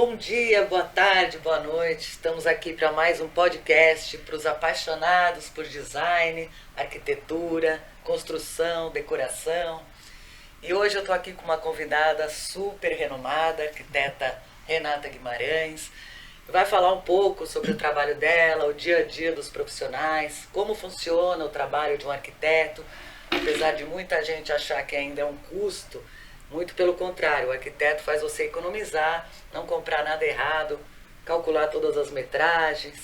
Bom dia, boa tarde, boa noite. Estamos aqui para mais um podcast para os apaixonados por design, arquitetura, construção, decoração. E hoje eu estou aqui com uma convidada super renomada, arquiteta Renata Guimarães. Vai falar um pouco sobre o trabalho dela, o dia a dia dos profissionais, como funciona o trabalho de um arquiteto. Apesar de muita gente achar que ainda é um custo, muito pelo contrário, o arquiteto faz você economizar, não comprar nada errado, calcular todas as metragens.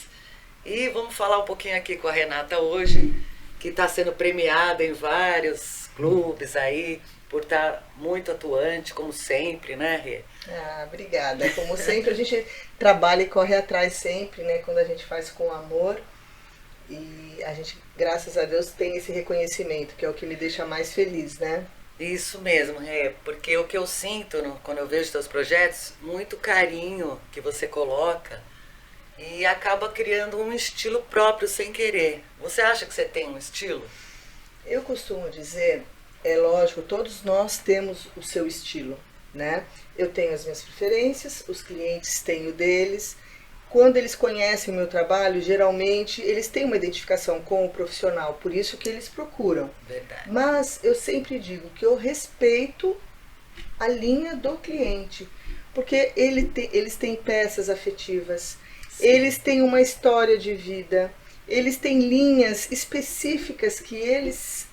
E vamos falar um pouquinho aqui com a Renata hoje, que está sendo premiada em vários clubes aí, por estar muito atuante, como sempre, né, Rê? Obrigada. Como sempre, a gente trabalha e corre atrás sempre, né, quando a gente faz com amor. E a gente, graças a Deus, tem esse reconhecimento, que é o que me deixa mais feliz, né? Isso mesmo, porque o que eu sinto quando eu vejo seus projetos, muito carinho que você coloca e acaba criando um estilo próprio sem querer. Você acha que você tem um estilo? Eu costumo dizer, é lógico, todos nós temos o seu estilo, né? Eu tenho as minhas preferências, os clientes têm o deles. Quando eles conhecem o meu trabalho, geralmente eles têm uma identificação com o profissional, por isso que eles procuram. Verdade. Mas eu sempre digo que eu respeito a linha do cliente, porque eles têm peças afetivas, sim, eles têm uma história de vida, eles têm linhas específicas que eles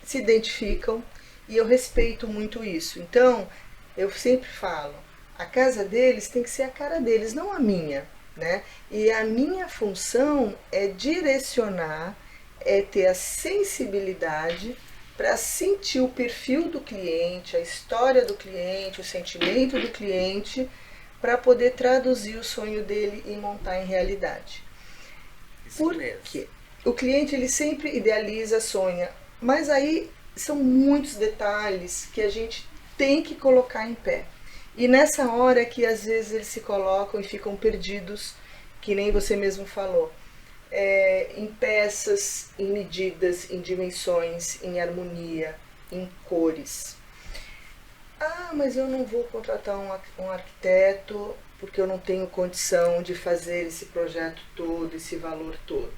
se identificam, e eu respeito muito isso. Então, eu sempre falo, a casa deles tem que ser a cara deles, não a minha, né? E a minha função é direcionar, é ter a sensibilidade para sentir o perfil do cliente, a história do cliente, o sentimento do cliente, para poder traduzir o sonho dele e montar em realidade. Isso mesmo. Porque o cliente ele sempre idealiza, sonha, mas aí são muitos detalhes que a gente tem que colocar em pé. E nessa hora que às vezes eles se colocam e ficam perdidos, que nem você mesmo falou, em peças, em medidas, em dimensões, em harmonia, em cores. Mas eu não vou contratar um arquiteto porque eu não tenho condição de fazer esse projeto todo, esse valor todo.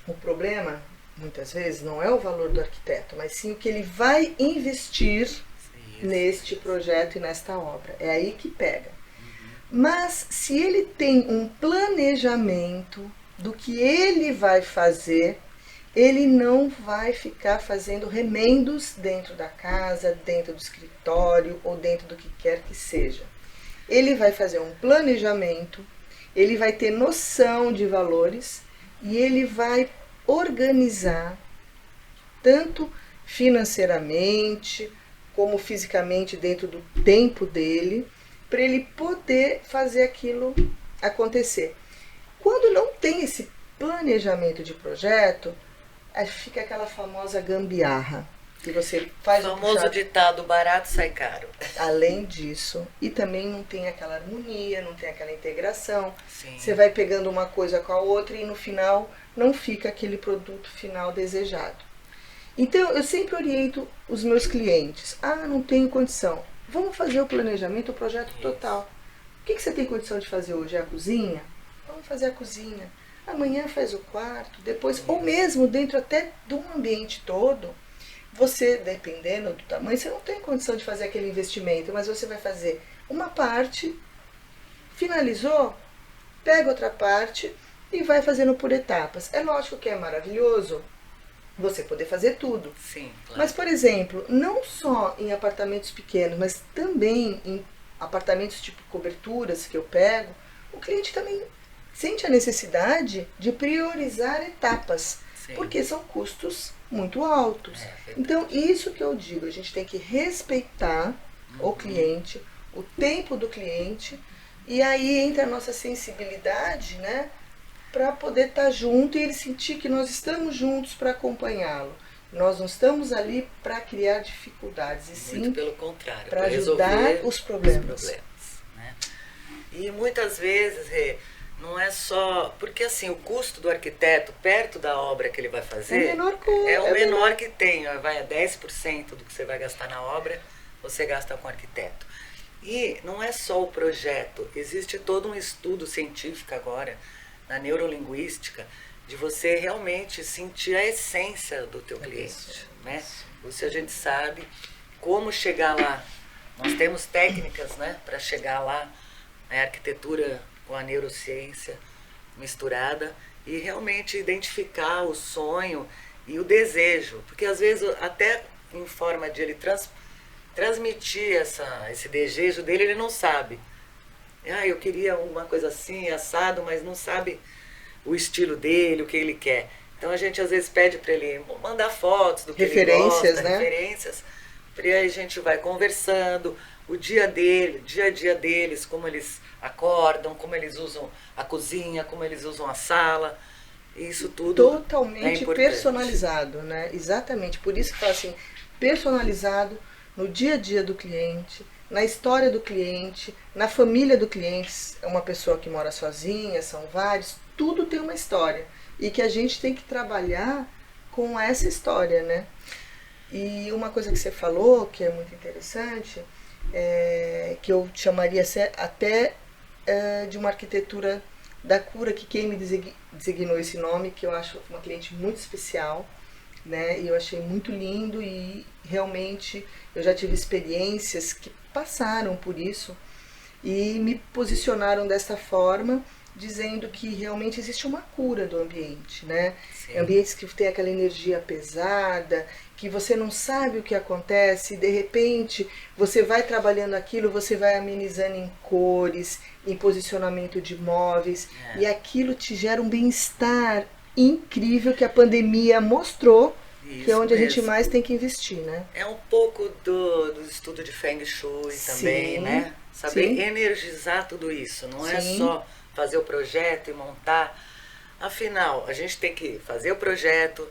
O problema, muitas vezes, não é o valor do arquiteto, mas sim o que ele vai investir neste projeto e nesta obra. É aí que pega. Mas se ele tem um planejamento do que ele vai fazer, ele não vai ficar fazendo remendos dentro da casa, dentro do escritório ou dentro do que quer que seja. Ele vai fazer um planejamento, ele vai ter noção de valores e ele vai organizar tanto financeiramente como fisicamente dentro do tempo dele, para ele poder fazer aquilo acontecer. Quando não tem esse planejamento de projeto, fica aquela famosa gambiarra, que você faz o famoso ditado, barato sai caro. Além disso, e também não tem aquela harmonia, não tem aquela integração. Sim. Você vai pegando uma coisa com a outra e no final não fica aquele produto final desejado. Então, eu sempre oriento os meus clientes. Não tenho condição. Vamos fazer o planejamento, o projeto total. O que você tem condição de fazer hoje? É a cozinha? Vamos fazer a cozinha. Amanhã faz o quarto, depois, ou mesmo dentro até do ambiente todo. Você, dependendo do tamanho, você não tem condição de fazer aquele investimento, mas você vai fazer uma parte, finalizou, pega outra parte e vai fazendo por etapas. É lógico que é maravilhoso você poder fazer tudo. Sim, claro. Mas, por exemplo, não só em apartamentos pequenos, mas também em apartamentos tipo coberturas que eu pego, o cliente também sente a necessidade de priorizar etapas, sim, porque são custos muito altos. Então, isso que eu digo, a gente tem que respeitar o cliente, o tempo do cliente, e aí entra a nossa sensibilidade, né? Para poder estar junto e ele sentir que nós estamos juntos para acompanhá-lo. Nós não estamos ali para criar dificuldades, e sim pelo contrário, para ajudar os problemas. Né? E muitas vezes, não é só... Porque assim, o custo do arquiteto perto da obra que ele vai fazer é o menor que tem. Vai a 10% do que você vai gastar na obra, você gasta com o arquiteto. E não é só o projeto, existe todo um estudo científico agora, na neurolinguística, de você realmente sentir a essência do teu cliente, né? Isso a gente sabe como chegar lá. Nós temos técnicas, né, para chegar lá, a arquitetura com a neurociência misturada e realmente identificar o sonho e o desejo, porque às vezes até em forma de ele transmitir esse desejo dele, ele não sabe. Eu queria uma coisa assim, assado, mas não sabe o estilo dele, o que ele quer. Então a gente às vezes pede para ele mandar fotos do que ele gosta, né? Referências, e aí a gente vai conversando, o dia a dia deles, como eles acordam, como eles usam a cozinha, como eles usam a sala, isso tudo totalmente personalizado, né? Exatamente, por isso que fala assim, personalizado no dia a dia do cliente, na história do cliente, na família do cliente, é uma pessoa que mora sozinha, são vários, tudo tem uma história e que a gente tem que trabalhar com essa história, né? E uma coisa que você falou, que é muito interessante, que eu chamaria até de uma arquitetura da cura, que quem me designou esse nome, que eu acho uma cliente muito especial, né? E eu achei muito lindo e realmente eu já tive experiências que passaram por isso e me posicionaram dessa forma, dizendo que realmente existe uma cura do ambiente, né? Sim. Ambientes que tem aquela energia pesada, que você não sabe o que acontece, e de repente você vai trabalhando aquilo, você vai amenizando em cores, em posicionamento de móveis, e aquilo te gera um bem-estar incrível que a pandemia mostrou. Isso que é onde mesmo. A gente mais tem que investir, né? É um pouco do estudo de Feng Shui também, sim, né? Saber energizar tudo isso, não é só fazer o projeto e montar. Afinal, a gente tem que fazer o projeto,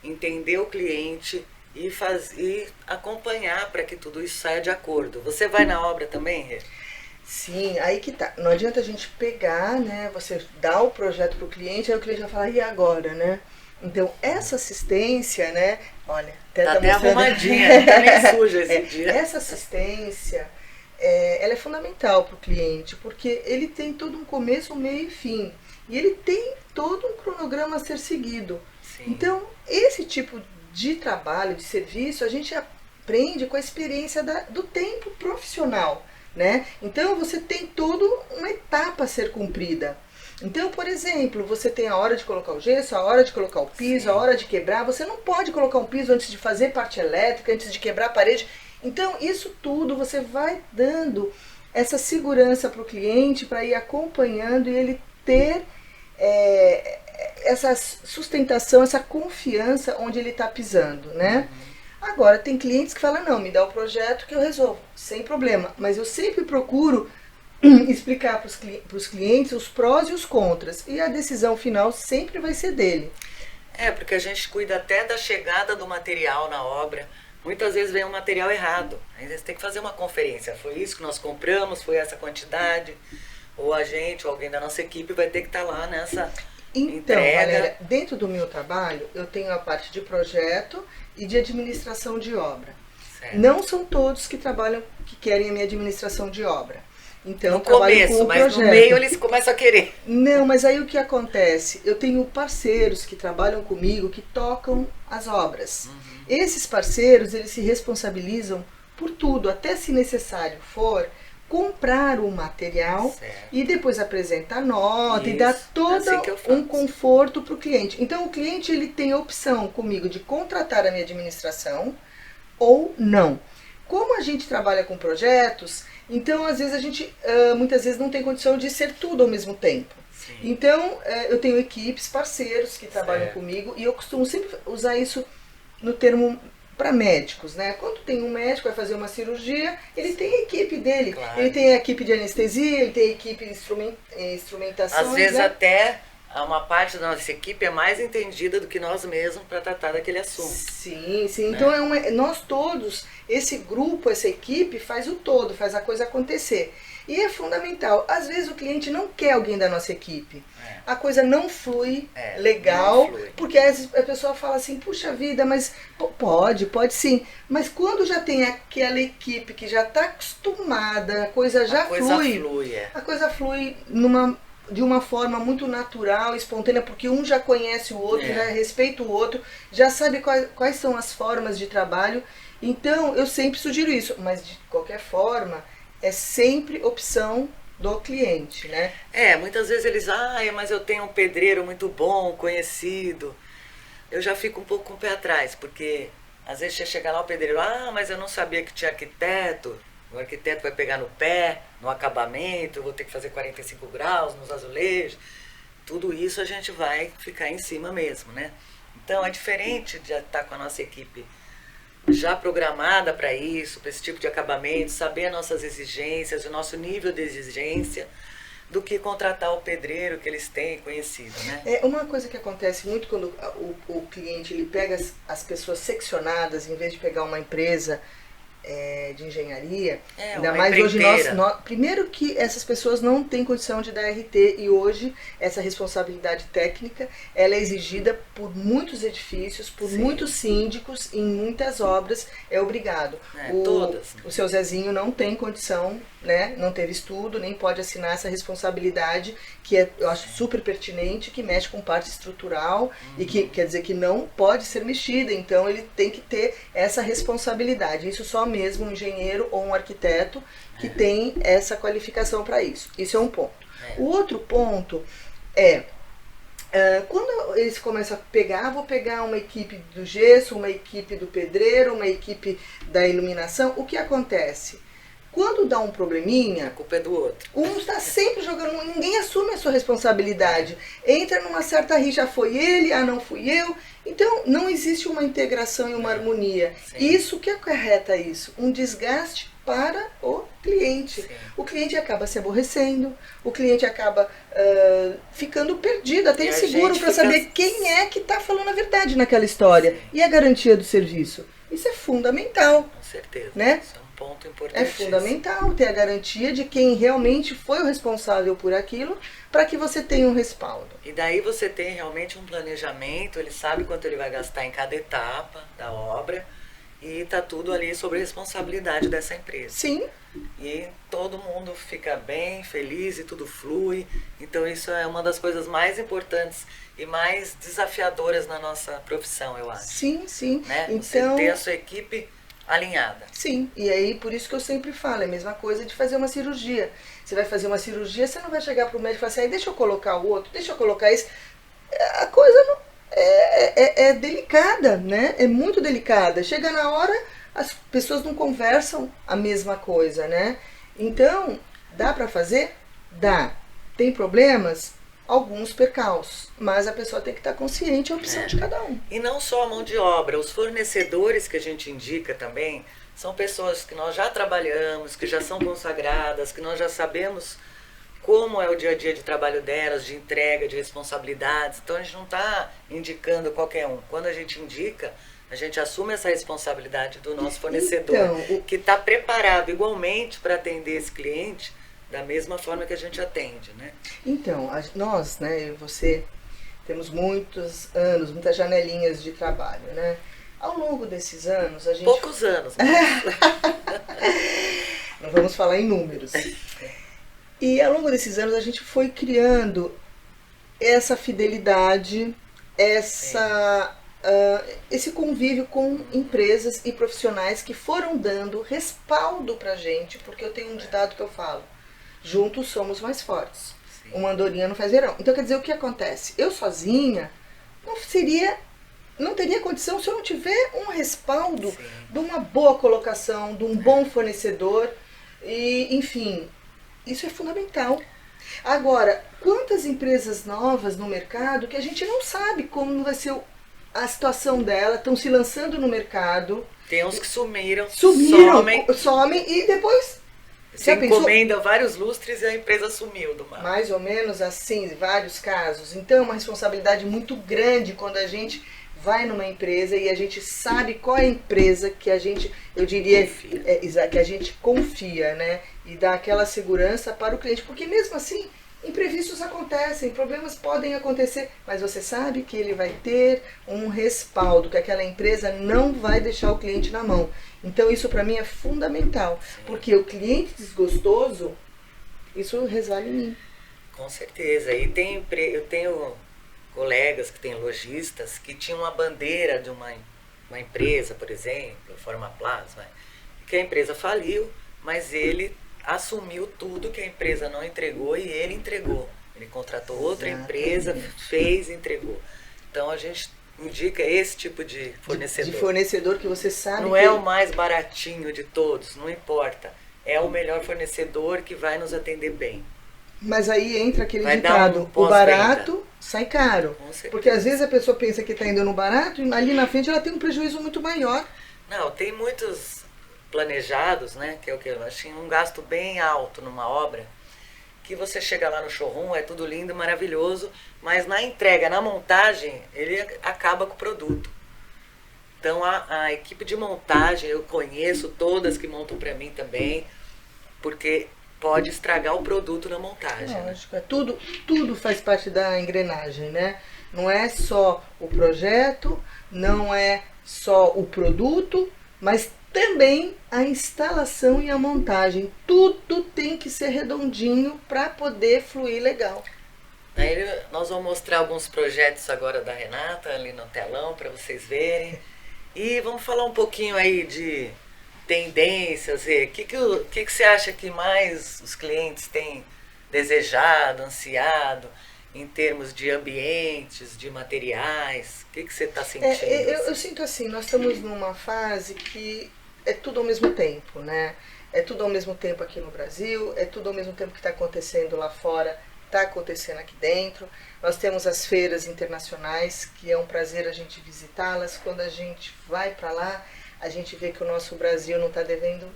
entender o cliente e acompanhar para que tudo isso saia de acordo. Você vai na obra também, Rê? Sim, aí que tá. Não adianta a gente pegar, né? Você dá o projeto pro cliente, aí o cliente vai falar, e agora, né? Então, essa assistência, né? Olha, tá até arrumadinha, tá nem suja esse dia. Essa assistência, ela é fundamental para o cliente, porque ele tem todo um começo, um meio e fim. E ele tem todo um cronograma a ser seguido. Sim. Então, esse tipo de trabalho, de serviço, a gente aprende com a experiência do tempo profissional, né? Então, você tem toda uma etapa a ser cumprida. Então, por exemplo, você tem a hora de colocar o gesso, a hora de colocar o piso, a hora de quebrar. Você não pode colocar um piso antes de fazer parte elétrica, antes de quebrar a parede. Então, isso tudo você vai dando essa segurança para o cliente, para ir acompanhando e ele ter essa sustentação, essa confiança onde ele está pisando, né? Agora, tem clientes que falam, não, me dá o projeto que eu resolvo, sem problema. Mas eu sempre procuro explicar para os clientes os prós e os contras. E a decisão final sempre vai ser dele. Porque a gente cuida até da chegada do material na obra. Muitas vezes vem um material errado. Aí você tem que fazer uma conferência. Foi isso que nós compramos, foi essa quantidade. Ou a gente, ou alguém da nossa equipe vai ter que estar lá nessa entrega. Valéria, dentro do meu trabalho, eu tenho a parte de projeto e de administração de obra. Certo. Não são todos que trabalham, que querem a minha administração de obra. Então, no começo, mas no meio eles começam a querer. Não, mas aí o que acontece? Eu tenho parceiros que trabalham comigo, que tocam as obras. Esses parceiros, eles se responsabilizam por tudo, até se necessário for, comprar o material e depois apresentar a nota e dar todo um conforto para o cliente. Então, o cliente ele tem a opção comigo de contratar a minha administração ou não. Como a gente trabalha com projetos, então às vezes a gente muitas vezes não tem condição de ser tudo ao mesmo tempo. Sim. Então eu tenho equipes, parceiros que trabalham comigo e eu costumo sempre usar isso no termo para médicos, né? Quando tem um médico vai fazer uma cirurgia, ele tem a equipe dele, ele tem a equipe de anestesia, ele tem a equipe de instrumentação. Às vezes até uma parte da nossa equipe é mais entendida do que nós mesmos para tratar daquele assunto. Sim, sim. Né? Então nós todos, esse grupo, essa equipe faz o todo, faz a coisa acontecer. E é fundamental. Às vezes o cliente não quer alguém da nossa equipe. A coisa não flui legal, não flui. Porque a pessoa fala assim, puxa vida, mas pode sim. Mas quando já tem aquela equipe que já está acostumada, a coisa já flui. A coisa flui de uma forma muito natural, espontânea, porque um já conhece o outro, já respeita o outro, já sabe quais são as formas de trabalho. Então, eu sempre sugiro isso, mas de qualquer forma, é sempre opção do cliente, né? Muitas vezes eles, mas eu tenho um pedreiro muito bom, conhecido. Eu já fico um pouco com o pé atrás, porque às vezes você chega lá o pedreiro, mas eu não sabia que tinha arquiteto. O arquiteto vai pegar no pé, no acabamento, eu vou ter que fazer 45 graus nos azulejos. Tudo isso a gente vai ficar em cima mesmo, né? Então é diferente de estar com a nossa equipe já programada para isso, para esse tipo de acabamento, saber as nossas exigências, o nosso nível de exigência, do que contratar o pedreiro que eles têm conhecido, né? Uma coisa que acontece muito quando o cliente ele pega as pessoas seccionadas, em vez de pegar uma empresa de engenharia, ainda mais hoje primeiro que essas pessoas não têm condição de dar RT e hoje essa responsabilidade técnica ela é exigida por muitos edifícios, por muitos síndicos, em muitas obras é obrigado. Todas. O seu Zezinho não tem condição, né? Não teve estudo, nem pode assinar essa responsabilidade que eu acho super pertinente, que mexe com parte estrutural e que quer dizer que não pode ser mexida, então ele tem que ter essa responsabilidade. Isso só mesmo um engenheiro ou um arquiteto que tem essa qualificação para isso. Isso é um ponto. O outro ponto quando eles começam a vou pegar uma equipe do gesso, uma equipe do pedreiro, uma equipe da iluminação, o que acontece? Quando dá um probleminha, a culpa é do outro. Um está sempre jogando, ninguém assume a sua responsabilidade. Entra numa certa rixa, foi ele, não fui eu. Então, não existe uma integração e uma harmonia. Isso que acarreta isso? Um desgaste para o cliente. O cliente acaba se aborrecendo, o cliente acaba ficando perdido, até inseguro para saber quem é que está falando a verdade naquela história. E a garantia do serviço? Isso é fundamental. Com certeza. Né? Ponto importante. É fundamental ter a garantia de quem realmente foi o responsável por aquilo, para que você tenha um respaldo. E daí você tem realmente um planejamento, ele sabe quanto ele vai gastar em cada etapa da obra e tá tudo ali sobre a responsabilidade dessa empresa. Sim. E todo mundo fica bem, feliz e tudo flui. Então isso é uma das coisas mais importantes e mais desafiadoras na nossa profissão, eu acho. Sim, sim. Né? Então, você ter a sua equipe alinhada. Sim, e aí por isso que eu sempre falo, é a mesma coisa de fazer uma cirurgia. Você vai fazer uma cirurgia, você não vai chegar para o médico e falar assim, deixa eu colocar o outro, deixa eu colocar esse. A coisa não, é delicada, né? É muito delicada. Chega na hora, as pessoas não conversam a mesma coisa, né? Então, dá para fazer? Dá. Tem problemas? Alguns percalços, mas a pessoa tem que estar consciente da opção de cada um. E não só a mão de obra, os fornecedores que a gente indica também são pessoas que nós já trabalhamos, que já são consagradas, que nós já sabemos como é o dia a dia de trabalho delas, de entrega, de responsabilidades. Então a gente não está indicando qualquer um. Quando a gente indica, a gente assume essa responsabilidade do nosso fornecedor, que está preparado igualmente para atender esse cliente da mesma forma que a gente atende, né? Então, nós, né, eu e você, temos muitos anos, muitas janelinhas de trabalho, né? Ao longo desses anos, a gente... Poucos anos. Não vamos falar em números. E ao longo desses anos, a gente foi criando essa fidelidade, esse convívio com empresas e profissionais que foram dando respaldo pra gente, porque eu tenho um ditado que eu falo, juntos somos mais fortes. Sim. Uma andorinha não faz verão. Então, quer dizer, o que acontece? Eu sozinha não teria condição se eu não tiver um respaldo de uma boa colocação, de um bom fornecedor. E, enfim, isso é fundamental. Agora, quantas empresas novas no mercado que a gente não sabe como vai ser a situação dela, estão se lançando no mercado. Tem uns que sumiram, somem e depois Você encomenda vários lustres e a empresa sumiu do mapa. Mais ou menos assim, vários casos. Então é uma responsabilidade muito grande quando a gente vai numa empresa e a gente sabe qual é a empresa que a gente, eu diria, que a gente confia, né? E dá aquela segurança para o cliente. Porque mesmo assim, imprevistos acontecem, problemas podem acontecer, mas você sabe que ele vai ter um respaldo, que aquela empresa não vai deixar o cliente na mão. Então isso para mim é fundamental, porque o cliente desgostoso, isso resvala em mim. Com certeza. E eu tenho colegas que têm lojistas que tinham uma bandeira de uma empresa, por exemplo, Forma Plasma, que a empresa faliu, mas ele assumiu tudo que a empresa não entregou e ele entregou. Ele contratou outra empresa, fez e entregou. Então a gente indica esse tipo de fornecedor. De fornecedor que você sabe não que... é o mais baratinho de todos, não importa. É o melhor fornecedor que vai nos atender bem. Mas aí entra aquele ditado, o barato sai caro. Porque às vezes a pessoa pensa que está indo no barato e ali na frente ela tem um prejuízo muito maior. Não, tem muitos planejados, né? Que é o que eu achei um gasto bem alto numa obra. Que você chega lá no showroom, é tudo lindo, maravilhoso, mas na entrega, na montagem, ele acaba com o produto. Então a equipe de montagem, eu conheço todas que montam para mim também, porque pode estragar o produto na montagem. Lógico, né? Tudo faz parte da engrenagem, né? Não é só o projeto, não é só o produto, mas também a instalação e a montagem. Tudo tem que ser redondinho para poder fluir legal. Aí nós vamos mostrar alguns projetos agora da Renata ali no telão para vocês verem. E vamos falar um pouquinho aí de tendências. O que você acha que mais os clientes têm desejado, ansiado, em termos de ambientes, de materiais? O que você está sentindo? Eu sinto assim, nós estamos numa fase que é tudo ao mesmo tempo, né? É tudo ao mesmo tempo aqui no Brasil, é tudo ao mesmo tempo que está acontecendo lá fora, está acontecendo aqui dentro. Nós temos as feiras internacionais, que é um prazer a gente visitá-las. Quando a gente vai para lá, a gente vê que o nosso Brasil não está devendo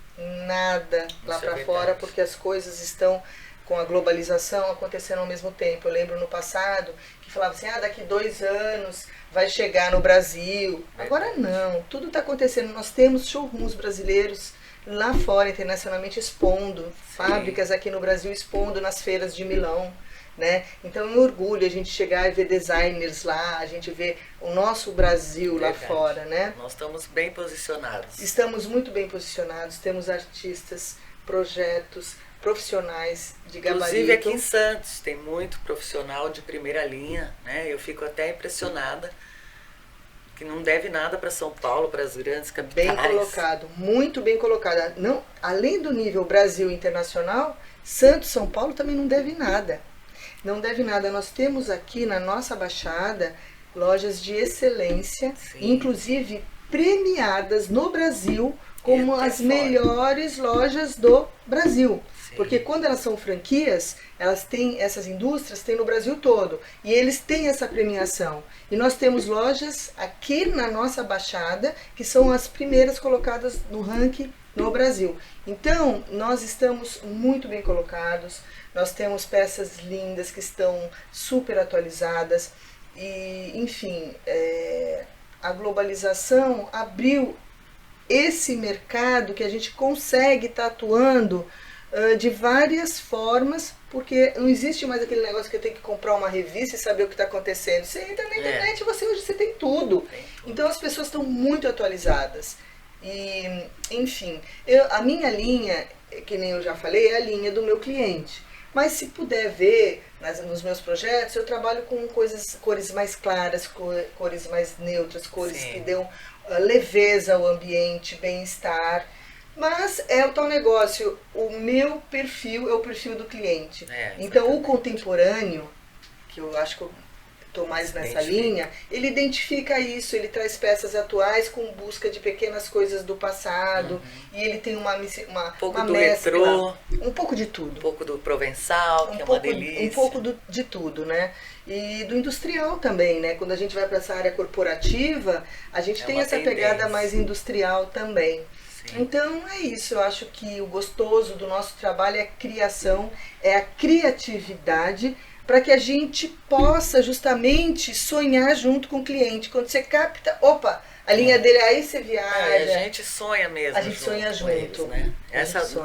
nada lá para fora, porque as coisas estão com a globalização acontecendo ao mesmo tempo. Eu lembro no passado que falava assim, daqui 2 anos vai chegar no Brasil. Agora não, tudo está acontecendo. Nós temos showrooms brasileiros lá fora, internacionalmente, expondo, fábricas aqui no Brasil expondo nas feiras de Milão, né? Então é um orgulho a gente chegar e ver designers lá, a gente ver o nosso Brasil lá fora, né? Nós estamos bem posicionados. Estamos muito bem posicionados, temos artistas, projetos, profissionais de gabarito. Inclusive aqui em Santos tem muito profissional de primeira linha, né? Eu fico até impressionada que não deve nada para São Paulo, para as grandes capitais. Bem colocado, muito bem colocado. Não, além do nível Brasil internacional, Santos, São Paulo também não deve nada. Não deve nada. Nós temos aqui na nossa Baixada lojas de excelência, inclusive premiadas no Brasil como as melhores lojas do Brasil. Porque quando elas são franquias, elas têm, essas indústrias têm no Brasil todo. E eles têm essa premiação. E nós temos lojas aqui na nossa Baixada, que são as primeiras colocadas no ranking no Brasil. Então, nós estamos muito bem colocados. Nós temos peças lindas que estão super atualizadas. E, enfim, a globalização abriu esse mercado que a gente consegue estar atuando de várias formas, porque não existe mais aquele negócio que eu tenho que comprar uma revista e saber o que está acontecendo. Você entra na internet, hoje você tem tudo. Então as pessoas estão muito atualizadas. E, enfim, a minha linha, que nem eu já falei, é a linha do meu cliente. Mas se puder ver nos meus projetos, eu trabalho com cores mais claras, cores mais neutras, cores que dão leveza ao ambiente, bem-estar. Mas é o tal negócio, o meu perfil é o perfil do cliente. Então o contemporâneo, que eu acho que eu estou mais nessa linha, ele identifica isso, ele traz peças atuais com busca de pequenas coisas do passado, e ele tem uma pouco do mescla, retrô, um pouco de tudo. Um pouco do provençal, que é uma delícia. Um pouco de tudo, né? E do industrial também, né? Quando a gente vai para essa área corporativa, a gente tem essa pegada mais industrial também. Sim. Então é isso, eu acho que o gostoso do nosso trabalho é a criação, é a criatividade, para que a gente possa justamente sonhar junto com o cliente. Quando você capta, opa, a linha dele, aí você viaja. A gente sonha mesmo. A gente sonha com junto. eles, né?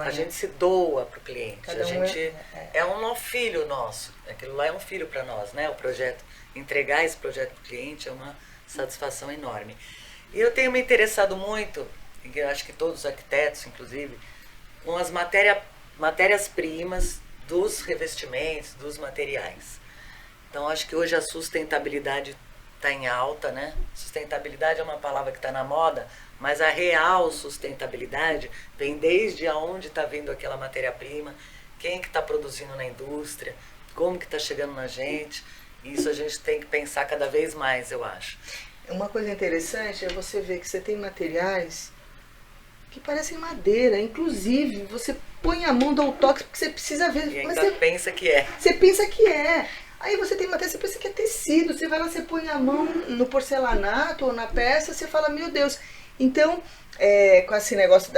A gente se doa pro cliente. Cada a um gente é um filho nosso. Aquilo lá é um filho para nós, né? O projeto, entregar esse projeto pro cliente é uma satisfação enorme. E eu tenho me interessado muito, e eu acho que todos os arquitetos, inclusive, com as matérias-primas dos revestimentos, dos materiais. Então, acho que hoje a sustentabilidade está em alta, né? Sustentabilidade é uma palavra que está na moda, mas a real sustentabilidade vem desde aonde está vindo aquela matéria-prima, quem que está produzindo na indústria, como que está chegando na gente. Isso a gente tem que pensar cada vez mais, eu acho. Uma coisa interessante é você ver que você tem materiais que parecem madeira, inclusive você põe a mão, dá o toque, porque você precisa ver. E mas ainda você pensa que é. Você pensa que é. Aí você tem matéria, você pensa que é tecido, você vai lá, você põe a mão no porcelanato ou na peça, você fala, meu Deus. Então, com esse negócio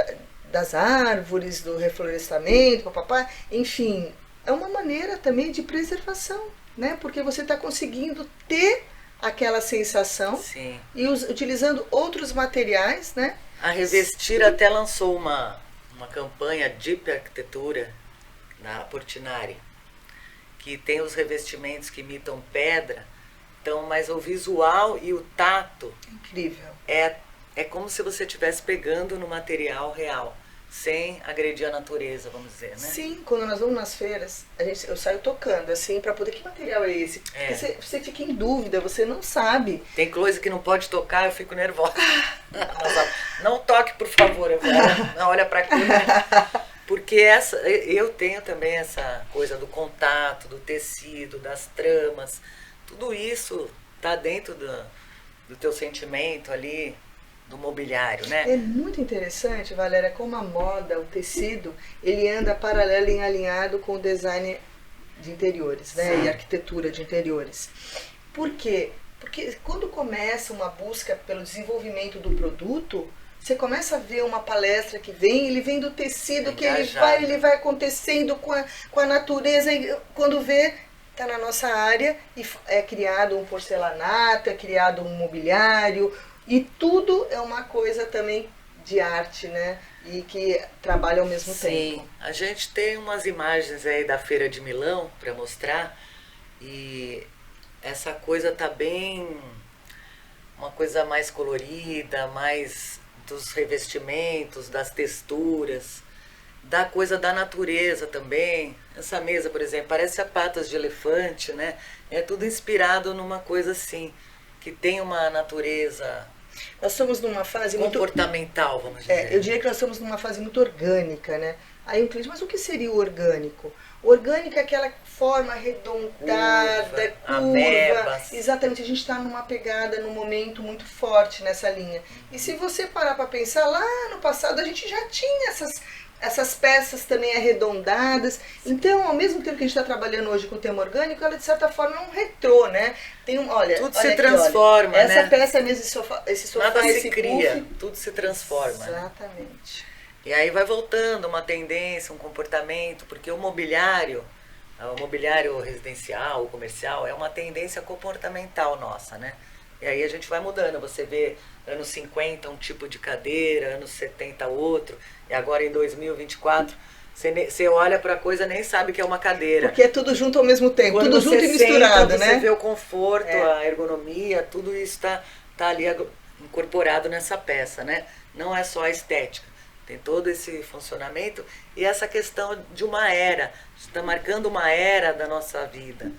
das árvores, do reflorestamento, papapá, enfim, é uma maneira também de preservação, né? Porque você está conseguindo ter aquela sensação. Sim. E utilizando outros materiais, né? A Revestir até lançou uma campanha de arquitetura na Portinari, que tem os revestimentos que imitam pedra, então, mas o visual e o tato Incrível. é como se você estivesse pegando no material real, sem agredir a natureza, vamos dizer, né? Sim, quando nós vamos nas feiras, eu saio tocando, assim, para poder, que material é esse? Porque você fica em dúvida, você não sabe. Tem coisa que não pode tocar, eu fico nervosa. Não toque, por favor, não olha para aquilo. Porque eu tenho também essa coisa do contato, do tecido, das tramas, tudo isso tá dentro do teu sentimento ali, do mobiliário, né? É muito interessante, Valéria, como a moda, o tecido, ele anda paralelo e alinhado com o design de interiores, né? Sim. E arquitetura de interiores. Por quê? Porque quando começa uma busca pelo desenvolvimento do produto, você começa a ver uma palestra que vem, ele vem do tecido, que ele vai acontecendo com a natureza, e quando vê, está na nossa área, e é criado um porcelanato, é criado um mobiliário, e tudo é uma coisa também de arte, né? E que trabalha ao mesmo tempo. Sim, a gente tem umas imagens aí da Feira de Milão para mostrar, e essa coisa tá bem, uma coisa mais colorida, mais dos revestimentos, das texturas, da coisa da natureza também. Essa mesa, por exemplo, parece a patas de elefante, né? É tudo inspirado numa coisa assim, que tem uma natureza. Nós estamos numa fase comportamental, vamos dizer. Eu diria que nós estamos numa fase muito orgânica, né? Aí um cliente, mas o que seria o orgânico? O orgânico é aquela forma arredondada, curva. Amebas. Exatamente, a gente está numa pegada, num momento muito forte nessa linha. E se você parar para pensar, lá no passado a gente já tinha essas peças também arredondadas. Então, ao mesmo tempo que a gente está trabalhando hoje com o tema orgânico, ela de certa forma é um retrô, né? Tem tudo se transforma, né? Essa peça mesmo, esse sofá, nada esse se cria, puff, tudo se transforma. Exatamente. Né? E aí vai voltando uma tendência, um comportamento, porque o mobiliário residencial, o comercial, é uma tendência comportamental nossa, né? E aí a gente vai mudando, você vê anos 50 um tipo de cadeira, anos 70 outro, e agora em 2024 você olha para a coisa e nem sabe que é uma cadeira. Porque é tudo junto ao mesmo tempo, quando tudo junto e misturado, né? Você vê o conforto, a ergonomia, tudo isso tá ali incorporado nessa peça, né? Não é só a estética, tem todo esse funcionamento e essa questão de uma era. Está marcando uma era da nossa vida,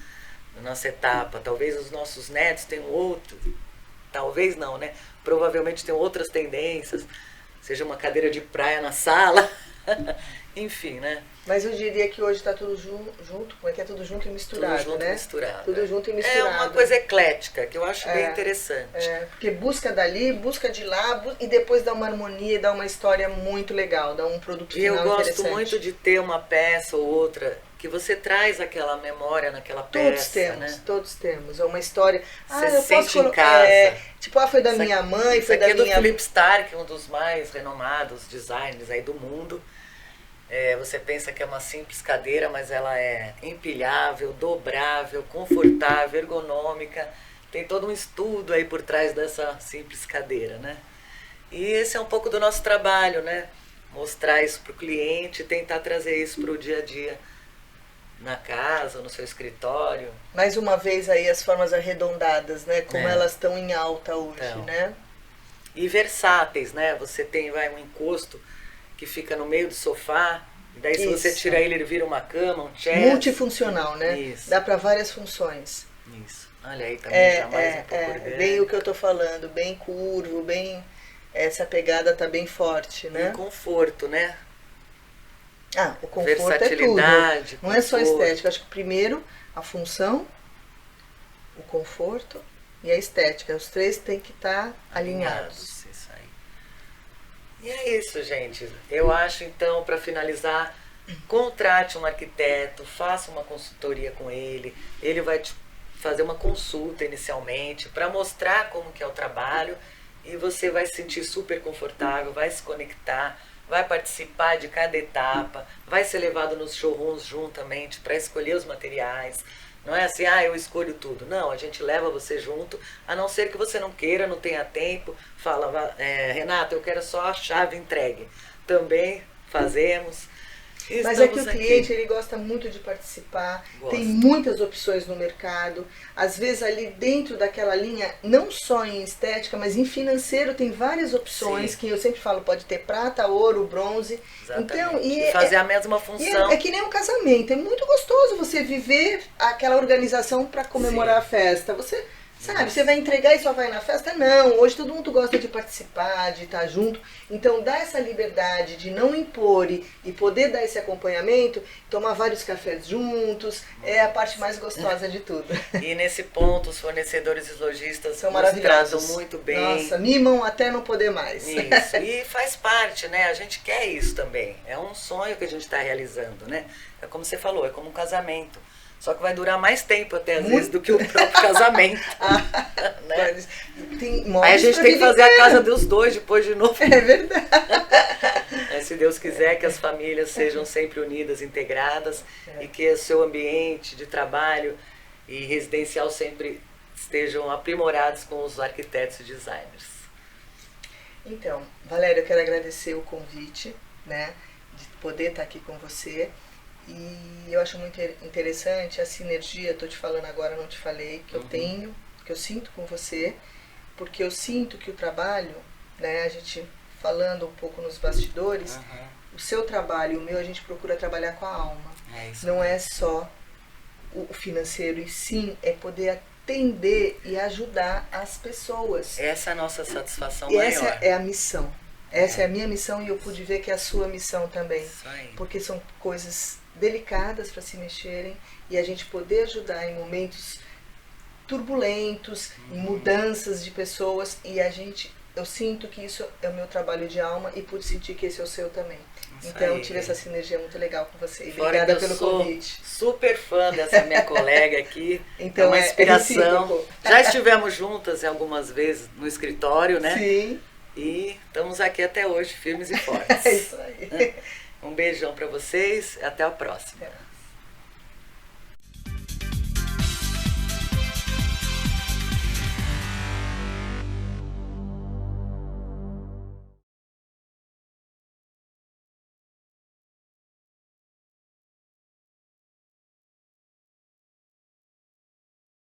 da nossa etapa. Talvez os nossos netos tenham outro, talvez não, né? Provavelmente tenham outras tendências, seja uma cadeira de praia na sala, enfim, né? Mas eu diria que hoje está tudo junto, como é que é tudo junto e misturado, tudo junto, né? Misturado, tudo junto e misturado. É uma coisa eclética, que eu acho bem interessante. Porque busca dali, busca de lá, e depois dá uma harmonia, dá uma história muito legal, dá um produto final interessante. E eu gosto muito de ter uma peça ou outra que você traz aquela memória naquela Todos peça, temos, né? todos temos. É uma história. Você eu se sente posso em colocar. casa. Tipo, foi da Isso minha aqui- mãe, Isso foi aqui da é do minha. Philip Stark, um dos mais renomados designers aí do mundo. Você pensa que é uma simples cadeira, mas ela é empilhável, dobrável, confortável, ergonômica. Tem todo um estudo aí por trás dessa simples cadeira, né? E esse é um pouco do nosso trabalho, né? Mostrar isso para o cliente, tentar trazer isso para o dia a dia, na casa, no seu escritório. Mais uma vez aí as formas arredondadas, né? Como elas estão em alta hoje, Então. né? E versáteis, né? Você tem um encosto que fica no meio do sofá, e daí se você Isso. tira ele vira uma cama, um chair. Multifuncional, né? Isso. Dá para várias funções. Isso. Olha aí também já mais um pouco orgânico. Bem o que eu tô falando, bem curvo, bem. Essa pegada tá bem forte, né? E conforto, né? O conforto é tudo. Versatilidade, Não é só conforto. estética. Acho que primeiro a função, o conforto e a estética. Os três têm que estar alinhados. Isso aí. E é isso, gente. Eu acho, então, para finalizar, contrate um arquiteto, faça uma consultoria com ele. Ele vai te fazer uma consulta inicialmente para mostrar como que é o trabalho e você vai se sentir super confortável, vai se conectar, vai participar de cada etapa, vai ser levado nos showrooms juntamente para escolher os materiais. Não é assim, eu escolho tudo. Não, a gente leva você junto, a não ser que você não queira, não tenha tempo. Fala, Renata, eu quero só a chave entregue. Também fazemos. Mas é que o Estamos aqui. cliente ele gosta muito de participar, Gosta. tem muitas opções no mercado, às vezes ali dentro daquela linha, não só em estética, mas em financeiro tem várias opções. Sim. Que eu sempre falo, pode ter prata, ouro, bronze. Exatamente. Então, E fazer a mesma e função. é que nem um casamento, é muito gostoso você viver aquela organização para comemorar Sim. a festa. Você sabe, você vai entregar e só vai na festa? Não, hoje todo mundo gosta de participar, de estar junto. Então dá essa liberdade de não impor e poder dar esse acompanhamento, tomar vários cafés juntos, é a parte mais gostosa de tudo. E nesse ponto, os fornecedores e lojistas São nos maravilhosos. tratam muito bem. Nossa, mimam até não poder mais. Isso, e faz parte, né? A gente quer isso também. É um sonho que a gente está realizando, né? É como você falou, é como um casamento. Só que vai durar mais tempo até às vezes do que o próprio casamento. Né? Tem Aí a gente tem que fazer a casa dos dois depois de novo. É verdade. Se Deus quiser que as famílias sejam sempre unidas, integradas e que o seu ambiente de trabalho e residencial sempre estejam aprimorados com os arquitetos e designers. Então, Valéria, eu quero agradecer o convite, né, de poder estar aqui com você. E eu acho muito interessante a sinergia, estou te falando agora, não te falei, que eu tenho, que eu sinto com você, porque eu sinto que o trabalho, né, a gente falando um pouco nos bastidores, o seu trabalho e o meu, a gente procura trabalhar com a alma. É isso. Não é só o financeiro, e sim é poder atender e ajudar as pessoas. Essa é a nossa satisfação E maior. essa é a missão. Essa é a minha missão e eu pude ver que é a sua missão também. Isso aí. Porque são coisas delicadas para se mexerem e a gente poder ajudar em momentos turbulentos, em mudanças de pessoas e eu sinto que isso é o meu trabalho de alma e pude sentir que esse é o seu também. Isso Então eu aí. tive essa sinergia muito legal com você. E Fora obrigada que eu pelo sou convite. super fã dessa minha colega aqui. Então é uma é inspiração. recíproco. Já estivemos juntas algumas vezes no escritório, né? Sim, E estamos aqui até hoje, firmes e fortes. é isso aí. Um beijão para vocês, até a próxima. É.